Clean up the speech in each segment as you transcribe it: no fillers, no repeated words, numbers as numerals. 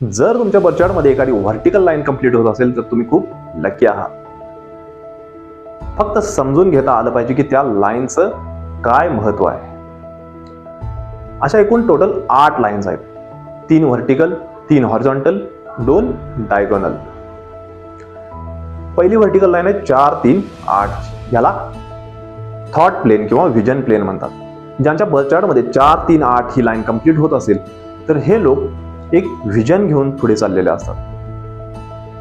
जर तुमच्या बर्चार्टमध्ये एखादी व्हर्टिकल लाईन कंप्लीट होत असेल तर तुम्ही खूप लकी आहात. फक्त समजून घेता आलं पाहिजे की त्या लाईनचं काय महत्व आहे. अशा एकूण टोटल 8 लाईन्स आहेत. 3 व्हर्टिकल, 3 हॉरिझॉन्टल, 2 डायगोनल. पहिली व्हर्टिकल लाईन आहे 4, 3, 8. याला थॉट प्लेन किंवा व्हिजन प्लेन म्हणतात. ज्यांच्या बर्चार्टमध्ये 4, 3, 8 ही लाईन कंप्लीट होत असेल तर हे लोक एक व्हिजन घेऊन पुढे चाललेले असतात.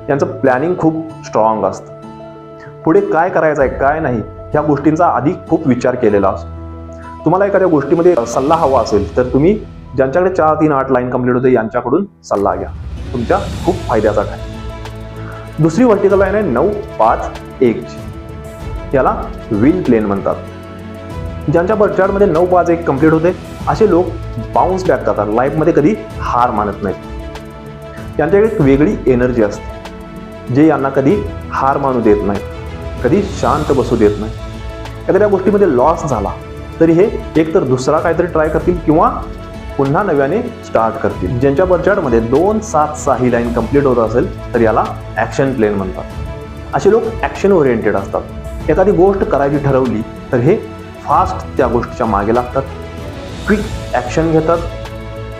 यांचं प्लॅनिंग खूप स्ट्रॉंग असतं. पुढे काय करायचं आहे काय नाही ह्या गोष्टींचा आधी खूप विचार केलेला असतो. तुम्हाला एखाद्या गोष्टीमध्ये सल्ला हवा असेल तर तुम्ही ज्यांच्याकडे 4, 3, 8 लाईन कंप्लीट होते यांच्याकडून सल्ला घ्या. तुमच्या खूप फायद्याचा ठरेल. दुसरी व्हर्टिकल लाईन आहे 9, 5, 1. याला विन प्लेन म्हणतात. ज्यांच्या बर्चार्टमध्ये 9, 5, 1 कंप्लीट होते असे लोक बाउन्स बॅक करतात. लाईफमध्ये कधी हार मानत नाहीत. यांच्याकडे एक वेगळी एनर्जी असते जे यांना कधी हार मानू देत नाही, कधी शांत बसू देत नाही. एखाद्या गोष्टीमध्ये लॉस झाला तरी हे एकतर दुसरा काहीतरी ट्राय करतील किंवा पुन्हा नव्याने स्टार्ट करतील. ज्यांच्या बर्चार्टमध्ये 2, 7, 6 ही लाईन कंप्लीट होत असेल तर याला ॲक्शन प्लेन म्हणतात. असे लोक ॲक्शन ओरिएंटेड असतात. एखादी गोष्ट करायची ठरवली तर हे फास्ट त्या गोष्टीच्या मागे लागतात, क्विक ॲक्शन घेतात,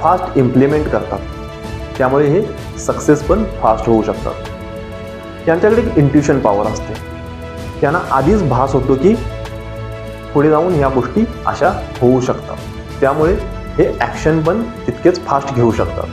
फास्ट इम्प्लिमेंट करतात. त्यामुळे हे सक्सेस पण फास्ट होऊ शकतात. यांच्याकडे एक इंट्युशन पॉवर असते. त्यांना आधीच भास होतो की पुढे जाऊन ह्या गोष्टी अशा होऊ शकतात. त्यामुळे हे ॲक्शन पण तितकेच फास्ट घेऊ शकतात.